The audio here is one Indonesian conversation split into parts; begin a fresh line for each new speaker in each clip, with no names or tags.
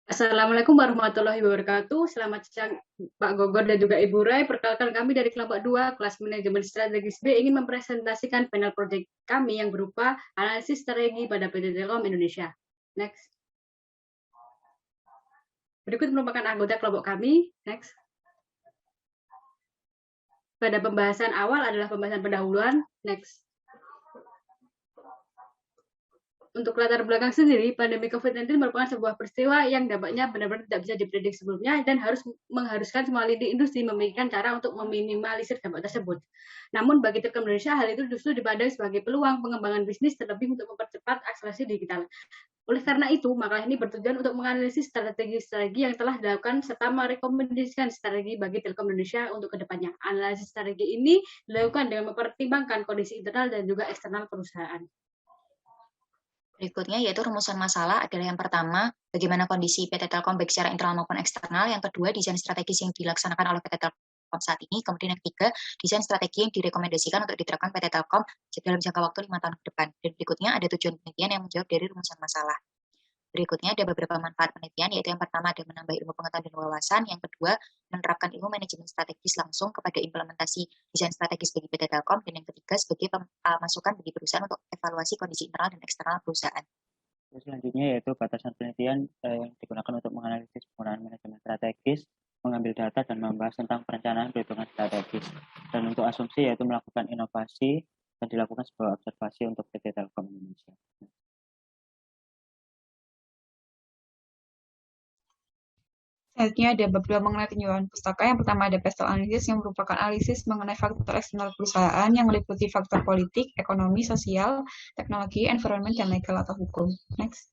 Assalamualaikum warahmatullahi wabarakatuh. Selamat siang Pak Gogor dan juga Ibu Rai. Perkenalkan kami dari kelompok 2 kelas manajemen strategis B ingin mempresentasikan panel proyek kami yang berupa analisis strategi pada PT Telkom Indonesia. Next. Berikut merupakan anggota kelompok kami. Next. Pada pembahasan awal adalah pembahasan pendahuluan. Next. Untuk latar belakang sendiri, pandemi COVID-19 merupakan sebuah peristiwa yang dampaknya benar-benar tidak bisa diprediksi sebelumnya dan mengharuskan semua lini industri memikirkan cara untuk meminimalisir dampak tersebut. Namun bagi Telkom Indonesia, hal itu justru dipandang sebagai peluang pengembangan bisnis terlebih untuk mempercepat akselerasi digital. Oleh karena itu, makalah ini bertujuan untuk menganalisis strategi-strategi yang telah dilakukan serta merekomendasikan strategi bagi Telkom Indonesia untuk kedepannya. Analisis strategi ini dilakukan dengan mempertimbangkan kondisi internal dan juga eksternal perusahaan.
Berikutnya yaitu rumusan masalah adalah yang pertama, bagaimana kondisi PT Telkom baik secara internal maupun eksternal. Yang kedua, desain strategis yang dilaksanakan oleh PT Telkom saat ini. Kemudian yang ketiga, desain strategi yang direkomendasikan untuk diterapkan PT Telkom dalam jangka waktu 5 tahun ke depan. Dan berikutnya ada tujuan penelitian yang menjawab dari rumusan masalah. Berikutnya ada beberapa manfaat penelitian, yaitu yang pertama ada menambah ilmu pengetahuan dan wawasan, yang kedua menerapkan ilmu manajemen strategis langsung kepada implementasi desain strategis bagi PT Telkom, dan yang ketiga sebagai masukan bagi perusahaan untuk evaluasi kondisi internal dan eksternal perusahaan.
Selanjutnya yaitu batasan penelitian yang digunakan untuk menganalisis penggunaan manajemen strategis, mengambil data dan membahas tentang perencanaan perhitungan strategis. Dan untuk asumsi yaitu melakukan inovasi dan dilakukan sebuah observasi untuk PT Telkom Indonesia.
Selanjutnya ada beberapa mengenai tinjauan pustaka. Yang pertama ada pestle analysis yang merupakan analisis mengenai faktor eksternal perusahaan yang meliputi faktor politik, ekonomi, sosial, teknologi, environment, dan legal atau hukum. Next.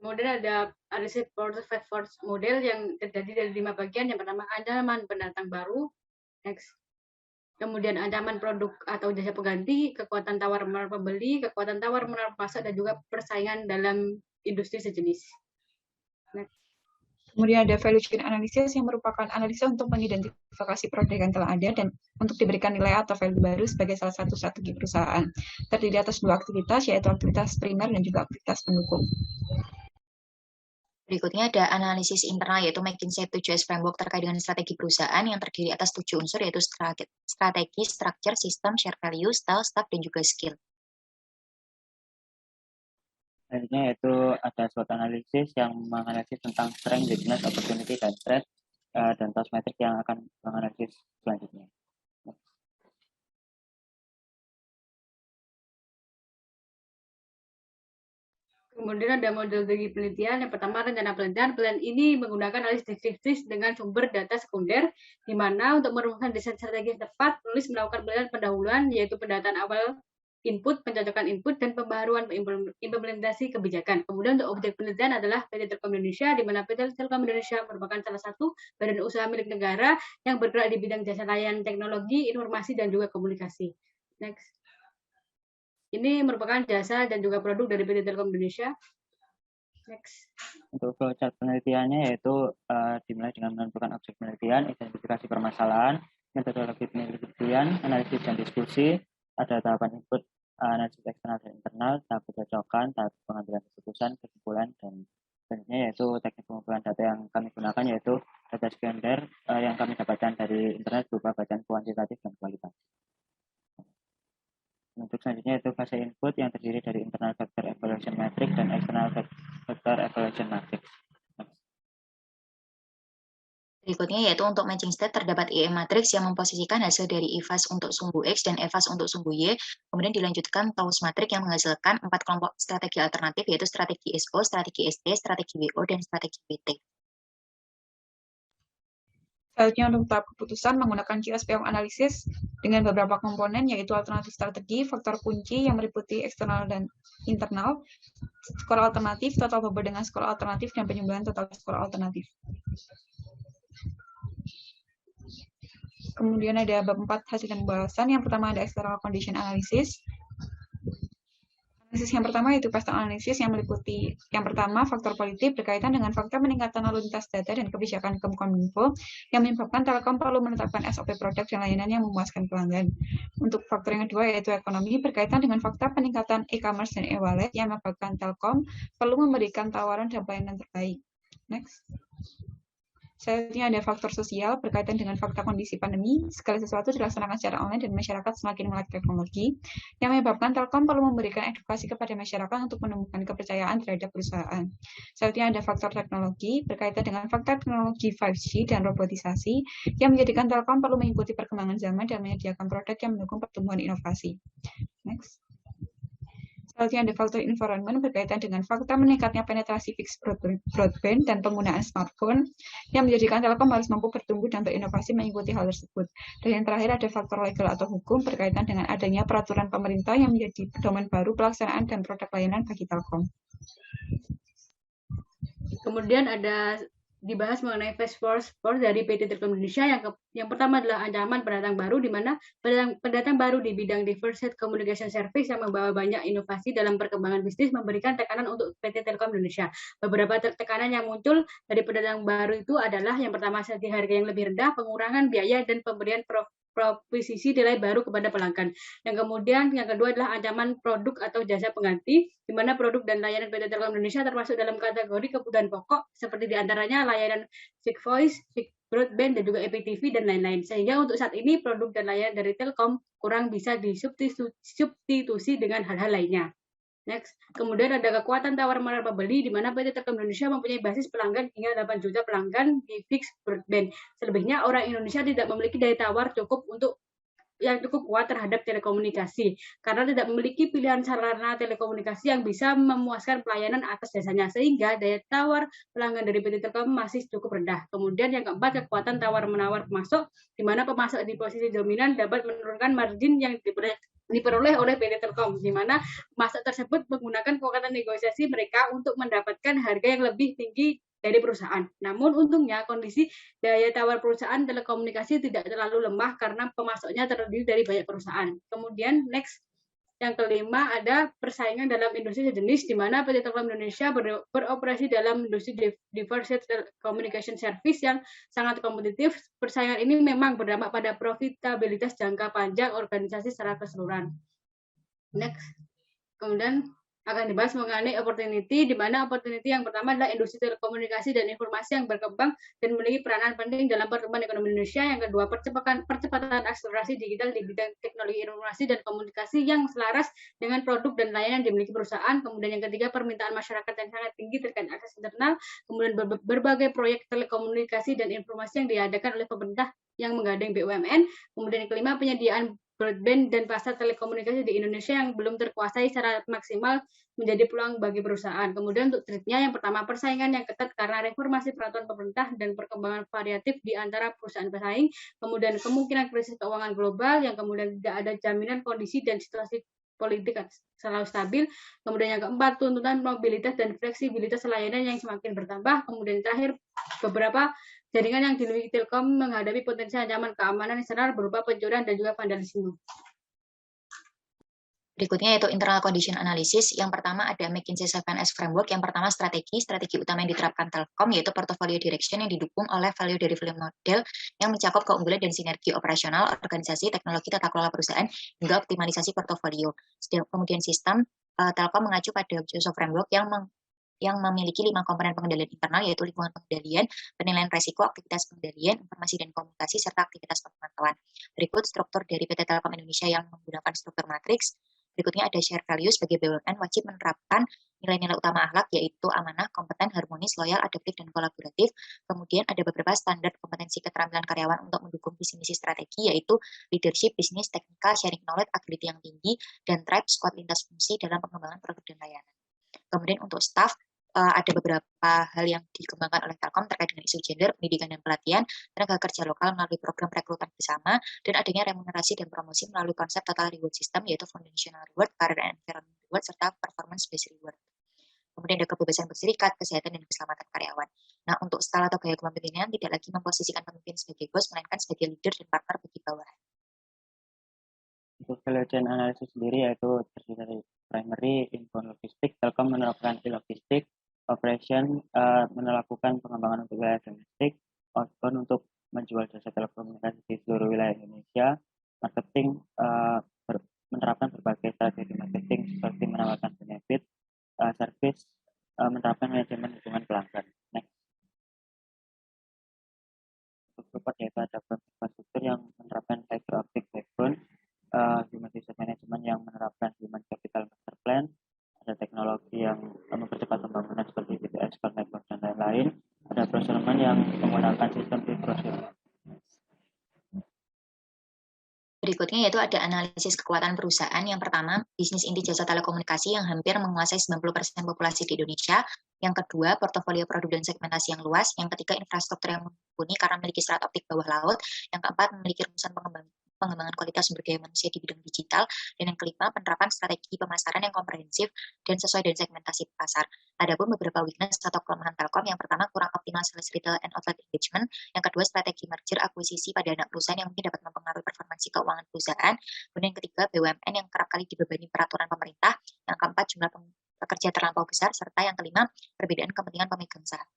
Kemudian ada analisis force model yang terjadi dari 5 bagian. Yang pertama ancaman pendatang baru. Next. Kemudian ancaman produk atau jasa pengganti, kekuatan tawar menawar pembeli, kekuatan tawar menawar pasar, dan juga persaingan dalam industri sejenis. Next.
Kemudian ada value chain analysis yang merupakan analisa untuk mengidentifikasi produk yang telah ada dan untuk diberikan nilai atau value baru sebagai salah satu strategi perusahaan. Terdiri atas 2 aktivitas, yaitu aktivitas primer dan juga aktivitas pendukung.
Berikutnya ada analisis internal, yaitu McKinsey 7S Framework terkait dengan strategi perusahaan yang terdiri atas 7 unsur, yaitu strategi, structure, system, share value, style, staff, dan juga skill.
Selanjutnya yaitu ada SWOT analisis yang menganalisis tentang strength, weakness, opportunity, dan threat, dan task metric yang akan menganalisis selanjutnya.
Kemudian ada model strategi penelitian. Yang pertama rencana penelitian. Plan ini menggunakan analisis deskriptif dengan sumber data sekunder, di mana untuk merumuskan desain strategi yang tepat, penulis melakukan penelitian pendahuluan, yaitu pendataan awal input, pencocokan input, dan pembaharuan implementasi kebijakan. Kemudian untuk objek penelitian adalah PT Telkom Indonesia, di mana PT Telkom Indonesia merupakan salah satu badan usaha milik negara yang bergerak di bidang jasa layanan teknologi, informasi, dan juga komunikasi. Next. Ini merupakan jasa dan juga produk dari PT Telkom Indonesia. Next.
Untuk flowchart penelitiannya yaitu dimulai dengan menentukan objek penelitian, identifikasi permasalahan, metodologi penelitian, analisis dan diskusi, ada tahapan input, analisis eksternal dan internal, tahap kecocokan, tahap pengambilan keputusan, kesimpulan, dan selanjutnya yaitu teknik pengumpulan data yang kami gunakan yaitu data sekunder yang kami dapatkan dari internet berupa bacaan kuantitatif dan kualitatif. Untuk selanjutnya itu fase input yang terdiri dari internal factor evaluation matrix dan external factor evaluation matrix.
Berikutnya yaitu untuk matching state terdapat IM matrix yang memposisikan hasil dari IVAS untuk sumbu X dan EVAS untuk sumbu Y. Kemudian dilanjutkan TOWS matrix yang menghasilkan 4 kelompok strategi alternatif yaitu strategi SO, strategi SD, strategi WO, dan strategi PT.
Selanjutnya untuk tahap keputusan menggunakan QSPM analisis dengan beberapa komponen yaitu alternatif strategi, faktor kunci yang meliputi eksternal dan internal, skor alternatif, total bobot dengan skor alternatif, dan penyumbangan total skor alternatif. Kemudian ada bab 4 hasil dan pembahasan. Yang pertama ada external condition analysis. Analisis yang pertama yaitu pastel analisis yang meliputi yang pertama faktor politik berkaitan dengan faktor peningkatan lalu lintas data dan kebijakan Kominfo yang menyebabkan Telkom perlu menetapkan SOP produk dan layanan yang memuaskan pelanggan. Untuk faktor yang kedua yaitu ekonomi berkaitan dengan faktor peningkatan e-commerce dan e-wallet yang menyebabkan Telkom perlu memberikan tawaran dan pelayanan terbaik. Next. Selanjutnya ada faktor sosial berkaitan dengan fakta kondisi pandemi. Segala sesuatu dilaksanakan secara online dan masyarakat semakin melek teknologi, yang menyebabkan Telkom perlu memberikan edukasi kepada masyarakat untuk menumbuhkan kepercayaan terhadap perusahaan. Selanjutnya ada faktor teknologi berkaitan dengan fakta teknologi 5G dan robotisasi, yang menjadikan Telkom perlu mengikuti perkembangan zaman dan menyediakan produk yang mendukung pertumbuhan inovasi. Next. Selanjutnya ada faktor environment berkaitan dengan fakta meningkatnya penetrasi fixed broadband dan penggunaan smartphone yang menjadikan Telkom harus mampu bertumbuh dan berinovasi mengikuti hal tersebut. Dan yang terakhir ada faktor legal atau hukum berkaitan dengan adanya peraturan pemerintah yang menjadi pedoman baru pelaksanaan dan produk layanan bagi Telkom.
Kemudian ada dibahas mengenai phase force dari PT Telkom Indonesia. Yang pertama adalah ancaman pendatang baru, di mana pendatang baru di bidang diversified communication service yang membawa banyak inovasi dalam perkembangan bisnis memberikan tekanan untuk PT Telkom Indonesia. Beberapa tekanan yang muncul dari pendatang baru itu adalah yang pertama strategi harga yang lebih rendah, pengurangan biaya, dan pemberian proposisi nilai baru kepada pelanggan. Yang kemudian yang kedua adalah ancaman produk atau jasa pengganti, di mana produk dan layanan PT Telkom Indonesia termasuk dalam kategori kebutuhan pokok seperti diantaranya layanan fixed voice, fixed broadband, dan juga IPTV dan lain-lain. Sehingga untuk saat ini produk dan layanan dari Telkom kurang bisa disubstitusi dengan hal-hal lainnya. Next. Kemudian ada kekuatan tawar-menawar pembeli, di mana PT Telkom Indonesia mempunyai basis pelanggan hingga 8 juta pelanggan di fixed broadband. Selebihnya orang Indonesia tidak memiliki daya tawar cukup kuat terhadap telekomunikasi karena tidak memiliki pilihan sarana telekomunikasi yang bisa memuaskan pelayanan atas jasanya, sehingga daya tawar pelanggan dari PT Telkom masih cukup rendah. Kemudian yang keempat, kekuatan tawar-menawar pemasok, di mana pemasok di posisi dominan dapat menurunkan margin yang diperoleh oleh PT Telkom, di mana pemasok tersebut menggunakan kekuatan negosiasi mereka untuk mendapatkan harga yang lebih tinggi dari perusahaan. Namun untungnya kondisi daya tawar perusahaan telekomunikasi tidak terlalu lemah karena pemasoknya terdiri dari banyak perusahaan. Kemudian next, yang kelima ada persaingan dalam industri sejenis, di mana PT Telkom Indonesia beroperasi dalam industri diversified communication service yang sangat kompetitif. Persaingan ini memang berdampak pada profitabilitas jangka panjang organisasi secara keseluruhan. Next, kemudian akan dibahas mengenai opportunity, di mana opportunity yang pertama adalah industri telekomunikasi dan informasi yang berkembang dan memiliki peranan penting dalam pertumbuhan ekonomi Indonesia. Yang kedua, percepatan akselerasi digital di bidang teknologi informasi dan komunikasi yang selaras dengan produk dan layanan yang dimiliki perusahaan. Kemudian yang ketiga, permintaan masyarakat yang sangat tinggi terkait akses internal. Kemudian berbagai proyek telekomunikasi dan informasi yang diadakan oleh pemerintah yang menggandeng BUMN. Kemudian yang kelima, penyediaan broadband dan pasar telekomunikasi di Indonesia yang belum terkuasai secara maksimal menjadi peluang bagi perusahaan. Kemudian untuk treatnya, yang pertama, persaingan yang ketat karena reformasi peraturan pemerintah dan perkembangan variatif di antara perusahaan pesaing. Kemudian kemungkinan krisis keuangan global, yang kemudian tidak ada jaminan kondisi dan situasi politik selalu stabil. Kemudian yang keempat, tuntutan mobilitas dan fleksibilitas layanan yang semakin bertambah. Kemudian terakhir, beberapa jaringan yang dimiliki Telkom menghadapi potensi ancaman keamanan eksternal berupa pencurian dan juga vandalisme.
Berikutnya yaitu internal condition analysis. Yang pertama ada McKinsey 7S framework. Yang pertama strategi utama yang diterapkan Telkom yaitu portfolio direction yang didukung oleh value delivery model yang mencakup keunggulan dan sinergi operasional, organisasi, teknologi, tata kelola perusahaan hingga optimalisasi portofolio. Kemudian sistem Telkom mengacu pada Joseph framework yang memiliki 5 komponen pengendalian internal yaitu lingkungan pengendalian, penilaian resiko, aktivitas pengendalian, informasi dan komunikasi, serta aktivitas pemantauan. Berikut struktur dari PT Telkom Indonesia yang menggunakan struktur matriks. Berikutnya ada share value. Sebagai BUMN wajib menerapkan nilai-nilai utama akhlak yaitu amanah, kompeten, harmonis, loyal, adaptif, dan kolaboratif. Kemudian ada beberapa standar kompetensi keterampilan karyawan untuk mendukung visi misi strategi yaitu leadership, bisnis, teknikal, sharing knowledge, agility yang tinggi, dan tribe, squad lintas fungsi dalam pengembangan produk dan layanan. Kemudian untuk staff, ada beberapa hal yang dikembangkan oleh Telkom terkait dengan isu gender, pendidikan dan pelatihan, tenaga kerja lokal melalui program rekrutan bersama, dan adanya remunerasi dan promosi melalui konsep total reward system yaitu foundational reward, career and environment reward, serta performance based reward. Kemudian ada kebebasan berserikat, kesehatan dan keselamatan karyawan. Nah, untuk style atau gaya kepemimpinan tidak lagi memposisikan pemimpin sebagai bos, melainkan sebagai leader dan partner bagi bawahan.
Untuk value chain analysis sendiri yaitu terdiri dari primary, inbound logistik, Telkom menerapkan e-logistik, operation melakukan pengembangan untuk wilayah domestik, outbound untuk menjual jasa telekomunikasi di seluruh wilayah Indonesia, marketing menerapkan berbagai strategi marketing seperti menawarkan benefit, service, menerapkan manajemen hubungan pelanggan. Next. Untuk support yaitu ada infrastruktur yang menerapkan fiber optic backbone, human resource management yang menerapkan human capital master plan, ada teknologi yang mempercepat pembangunan seperti BTS, core network dan lain-lain, ada procurement yang menggunakan sistem e-procurement.
Berikutnya yaitu ada analisis kekuatan perusahaan. Yang pertama, bisnis inti jasa telekomunikasi yang hampir menguasai 90% populasi di Indonesia. Yang kedua, portofolio produk dan segmentasi yang luas. Yang ketiga, infrastruktur yang mumpuni karena memiliki serat optik bawah laut. Yang keempat, memiliki rumusan pengembangan kualitas sumber daya manusia di bidang digital. Dan yang kelima, penerapan strategi pemasaran yang komprehensif dan sesuai dengan segmentasi pasar. Adapun beberapa weakness atau kelemahan Telkom, yang pertama, kurang optimal sales retail and outlet engagement. Yang kedua, strategi merger akuisisi pada anak perusahaan yang mungkin dapat mempengaruhi performansi keuangan perusahaan. Kemudian yang ketiga, BUMN yang kerap kali dibebani peraturan pemerintah. Yang keempat, jumlah pekerja terlampau besar. Serta yang kelima, perbedaan kepentingan pemegang saham.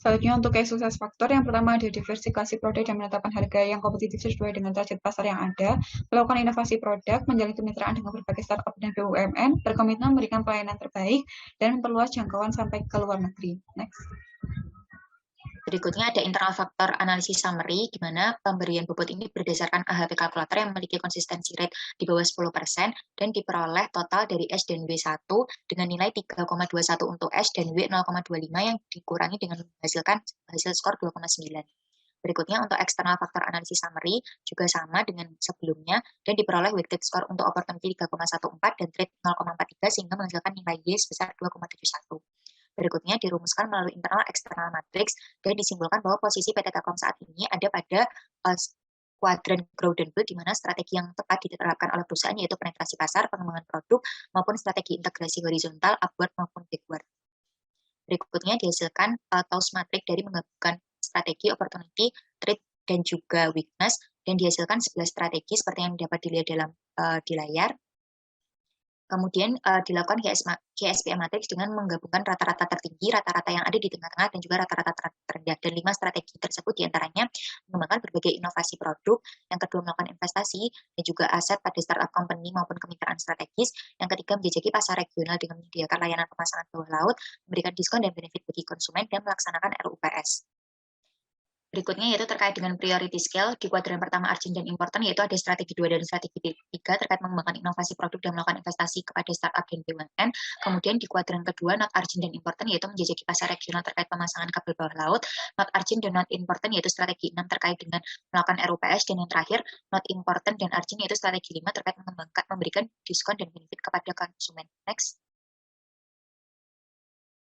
Selanjutnya untuk case sukses faktor, yang pertama ada diversifikasi produk dan menetapkan harga yang kompetitif sesuai dengan target pasar yang ada, melakukan inovasi produk, menjalin kemitraan dengan berbagai startup dan BUMN, berkomitmen memberikan pelayanan terbaik, dan memperluas jangkauan sampai ke luar negeri. Next.
Berikutnya ada internal faktor analisis summary, di mana pemberian bobot ini berdasarkan AHP kalkulator yang memiliki konsistensi rate di bawah 10% dan diperoleh total dari S dan W1 dengan nilai 3,21 untuk S dan W 0,25 yang dikurangi dengan menghasilkan hasil skor 2,9. Berikutnya untuk external faktor analisis summary juga sama dengan sebelumnya dan diperoleh weighted score untuk opportunity 3,14 dan trade 0,43 sehingga menghasilkan nilai Y sebesar 2,71. Berikutnya dirumuskan melalui internal eksternal matrix dan disimpulkan bahwa posisi PT Telkom saat ini ada pada kuadran growth dan build, di mana strategi yang tepat diterapkan oleh perusahaan yaitu penetrasi pasar, pengembangan produk, maupun strategi integrasi horizontal, upward maupun backward. Berikutnya dihasilkan TOWS matrix dari menggabungkan strategi, opportunity, threat, dan juga weakness, dan dihasilkan 11 strategi seperti yang dapat dilihat di layar. Kemudian dilakukan GSPM matrix dengan menggabungkan rata-rata tertinggi, rata-rata yang ada di tengah-tengah, dan juga rata-rata terendah. Dan 5 strategi tersebut diantaranya mengembangkan berbagai inovasi produk, yang kedua melakukan investasi, dan juga aset pada startup company maupun kemitraan strategis, yang ketiga menjajaki pasar regional dengan menyediakan layanan pemasangan bawah laut, memberikan diskon dan benefit bagi konsumen, dan melaksanakan RUPS. Berikutnya yaitu terkait dengan priority scale. Di kuadran pertama urgent dan important yaitu ada strategi 2 dan strategi 3 terkait mengembangkan inovasi produk dan melakukan investasi kepada startup dan BUMN. Kemudian di kuadran kedua not urgent dan important yaitu menjajaki pasar regional terkait pemasangan kabel bawah laut. Not urgent dan not important yaitu strategi 6 terkait dengan melakukan RUPS, dan yang terakhir not important dan urgent yaitu strategi 5 terkait memberikan diskon dan benefit kepada konsumen. Next.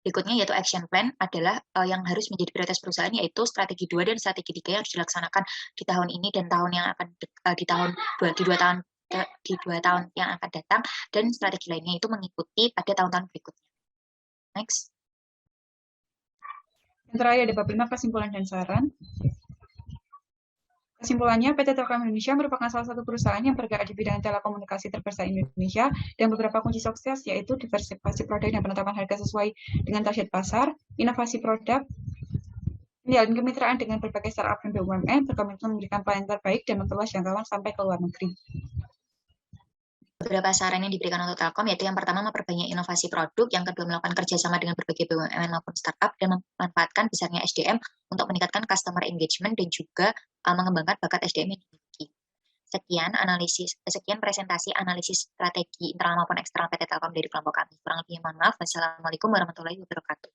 Berikutnya yaitu action plan adalah yang harus menjadi prioritas perusahaan, yaitu strategi 2 dan strategi 3 yang harus dilaksanakan di tahun ini dan tahun yang akan di 2 tahun yang akan datang, dan strategi lainnya itu mengikuti pada tahun-tahun berikutnya. Next.
Yang terakhir ada bab 5 kesimpulan dan saran. Kesimpulannya, PT Telkom Indonesia merupakan salah satu perusahaan yang bergerak di bidang telekomunikasi terbesar di Indonesia, dan beberapa kunci sukses yaitu diversifikasi produk dan penetapan harga sesuai dengan target pasar, inovasi produk, menjalin kemitraan dengan berbagai startup dan BUMN, berkomitmen memberikan pelayanan terbaik dan memperluas jangkauan sampai ke luar negeri.
Beberapa saran yang diberikan untuk Telkom yaitu yang pertama memperbanyak inovasi produk, yang kedua melakukan kerjasama dengan berbagai BUMN maupun startup, dan memanfaatkan besarnya SDM untuk meningkatkan customer engagement dan juga mengembangkan bakat SDM yang dimiliki. Sekian presentasi analisis strategi internal maupun eksternal PT Telkom dari kelompok kami. Kurang lebihnya mohon maaf. Wassalamualaikum warahmatullahi wabarakatuh.